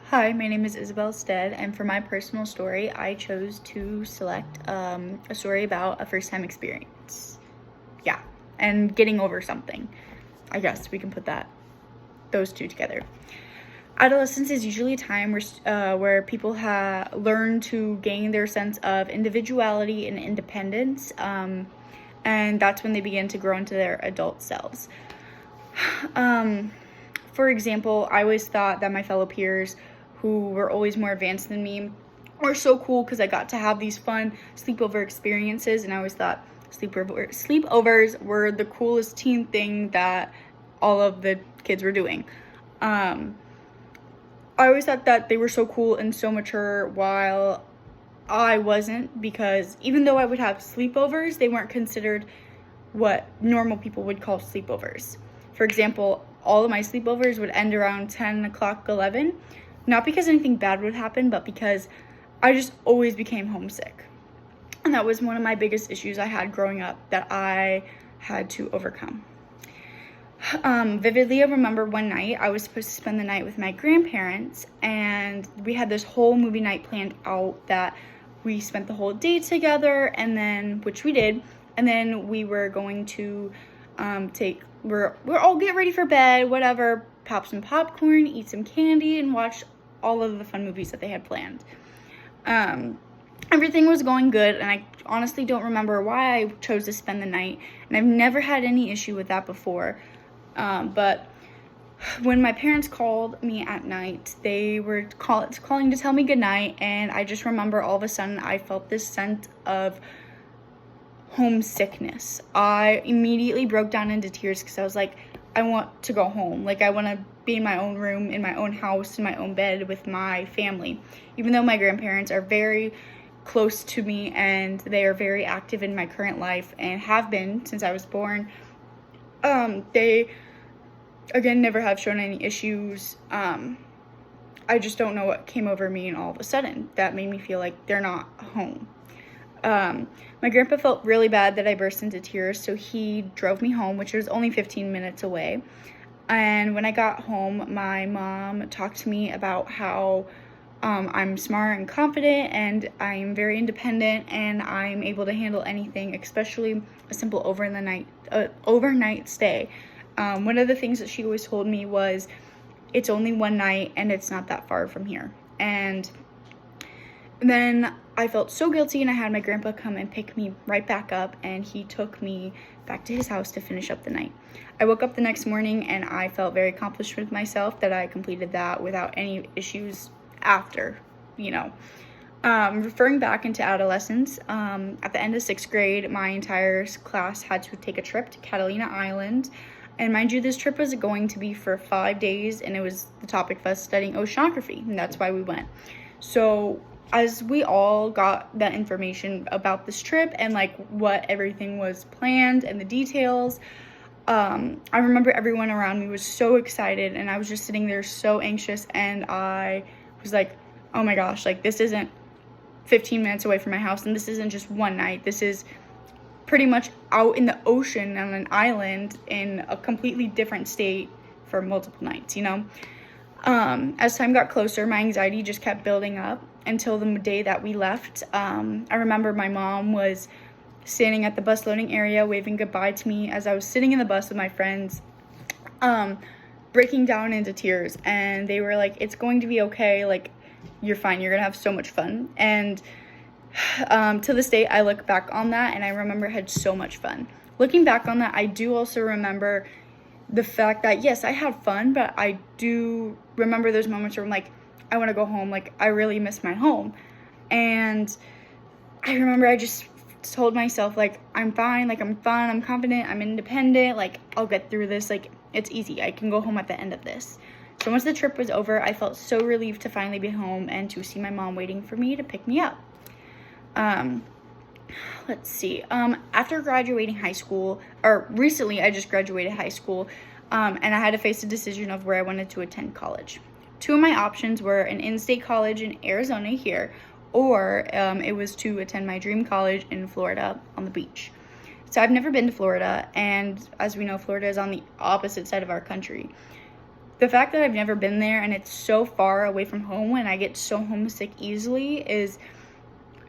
Hi, my name is Isabel Stead, and for my personal story, I chose to select a story about a first-time experience. Yeah, and getting over something. I guess we can put those two together. Adolescence is usually a time where people learn to gain their sense of individuality and independence, and that's when they begin to grow into their adult selves. For example, I always thought that my fellow peers who were always more advanced than me were so cool because I got to have these fun sleepover experiences, and I always thought sleepovers were the coolest teen thing that all of the kids were doing. I always thought that they were so cool and so mature while I wasn't, because even though I would have sleepovers, they weren't considered what normal people would call sleepovers. For example, all of my sleepovers would end around 10 o'clock, 11. Not because anything bad would happen, but because I just always became homesick. And that was one of my biggest issues I had growing up that I had to overcome. Vividly, I remember one night I was supposed to spend the night with my grandparents, and we had this whole movie night planned out that we spent the whole day together, and then, which we did, and then we were going to we're all get ready for bed, whatever, pop some popcorn, eat some candy, and watch all of the fun movies that they had planned. Everything was going good, and I honestly don't remember why I chose to spend the night, and I've never had any issue with that before. But when my parents called me at night, they were calling to tell me goodnight, and I just remember all of a sudden I felt this sense of homesickness. I immediately broke down into tears because I was like, I want to go home. Like, I want to be in my own room, in my own house, in my own bed with my family. Even though my grandparents are very close to me and they are very active in my current life and have been since I was born, they, again, never have shown any issues. I just don't know what came over me, and all of a sudden that made me feel like they're not home. My grandpa felt really bad that I burst into tears, so he drove me home, which was only 15 minutes away. And when I got home, my mom talked to me about how I'm smart and confident, and I'm very independent, and I'm able to handle anything, especially a simple overnight stay. One of the things that she always told me was, it's only one night and it's not that far from here. And then I felt so guilty, and I had my grandpa come and pick me right back up, and he took me back to his house to finish up the night. I woke up the next morning and I felt very accomplished with myself that I completed that without any issues after, Referring back into adolescence, at the end of 6th grade, my entire class had to take a trip to Catalina Island. And mind you, this trip was going to be for 5 days, and it was the topic of us studying oceanography, and that's why we went. So as we all got that information about this trip and like what everything was planned and the details, I remember everyone around me was so excited, and I was just sitting there so anxious, and I was like, oh my gosh, like, this isn't 15 minutes away from my house, and this isn't just one night. This is pretty much out in the ocean on an island in a completely different state for multiple nights, As time got closer, my anxiety just kept building up until the day that we left. I remember my mom was standing at the bus loading area waving goodbye to me as I was sitting in the bus with my friends, breaking down into tears, and they were like, it's going to be okay, like, you're fine, you're gonna have so much fun. And to this day, I look back on that and I remember I had so much fun. Looking back on that, I do also remember the fact that, yes, I had fun, but I do remember those moments where I'm like, I want to go home, like, I really miss my home. And I remember I just told myself, like, I'm fine, like, I'm fun, I'm confident, I'm independent, like, I'll get through this, like, it's easy, I can go home at the end of this. So once the trip was over, I felt so relieved to finally be home and to see my mom waiting for me to pick me up. Let's see, after graduating high school, or recently I just graduated high school, and I had to face the decision of where I wanted to attend college. Two of my options were an in-state college in Arizona here, or it was to attend my dream college in Florida on the beach. So I've never been to Florida, and as we know, Florida is on the opposite side of our country. the fact that I've never been there and it's so far away from home and I get so homesick easily is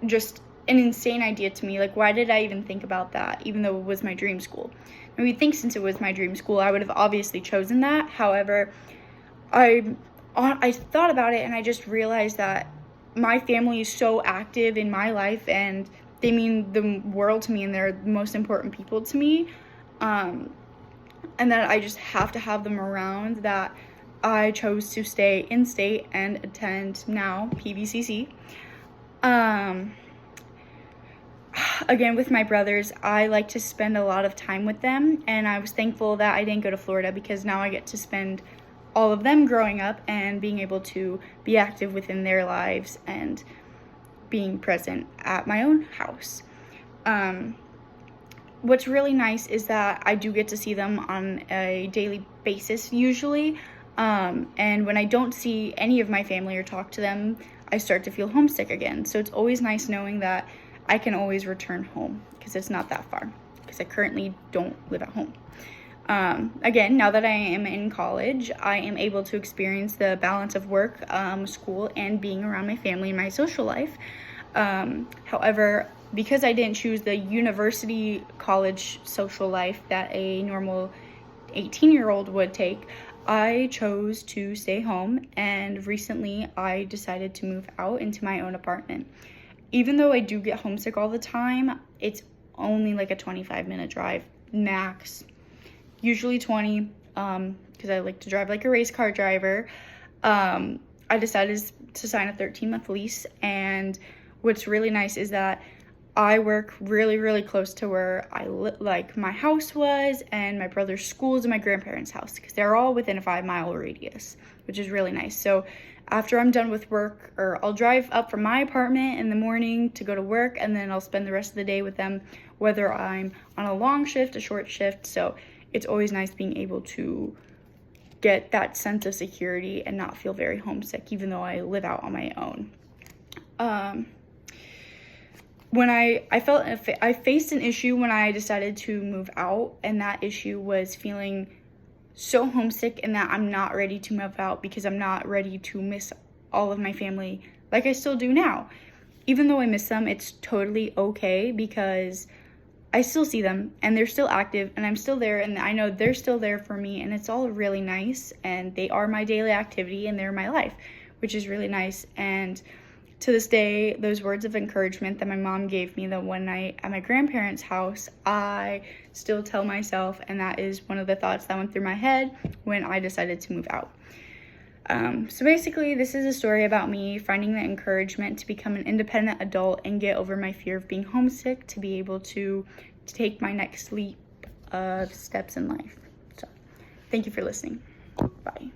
just an insane idea to me. Like, why did I even think about that, even though it was my dream school? And we think since it was my dream school, I would have obviously chosen that. However, I thought about it and I just realized that my family is so active in my life and they mean the world to me and they're the most important people to me. And that I just have to have them around, that I chose to stay in state and attend now PVCC. Again, with my brothers, I like to spend a lot of time with them, and I was thankful that I didn't go to Florida because now I get to spend all of them growing up and being able to be active within their lives and being present at my own house. What's really nice is that I do get to see them on a daily basis usually, and when I don't see any of my family or talk to them, I start to feel homesick again. So it's always nice knowing that I can always return home because it's not that far, because I currently don't live at home. Again, now that I am in college, I am able to experience the balance of work, school, and being around my family and my social life. However, because I didn't choose the university college social life that a normal 18-year-old would take, I chose to stay home, and recently I decided to move out into my own apartment. Even though I do get homesick all the time, it's only like a 25-minute drive max, usually 20, because I like to drive like a race car driver. I decided to sign a 13-month lease, and what's really nice is that I work really, really close to where like my house was, and my brother's schools, and my grandparents' house, because they're all within a 5-mile radius, which is really nice. So after I'm done with work, or I'll drive up from my apartment in the morning to go to work, and then I'll spend the rest of the day with them, whether I'm on a long shift, a short shift. So it's always nice being able to get that sense of security and not feel very homesick, even though I live out on my own. When I faced an issue when I decided to move out, and that issue was feeling so homesick and that I'm not ready to move out because I'm not ready to miss all of my family like I still do now. Even though I miss them, it's totally okay because I still see them and they're still active and I'm still there, and I know they're still there for me, and it's all really nice, and they are my daily activity and they're my life, which is really nice. And to this day, those words of encouragement that my mom gave me that one night at my grandparents' house, I still tell myself, and that is one of the thoughts that went through my head when I decided to move out. So basically, this is a story about me finding the encouragement to become an independent adult and get over my fear of being homesick, to be able to take my next leap of steps in life. So, thank you for listening. Bye.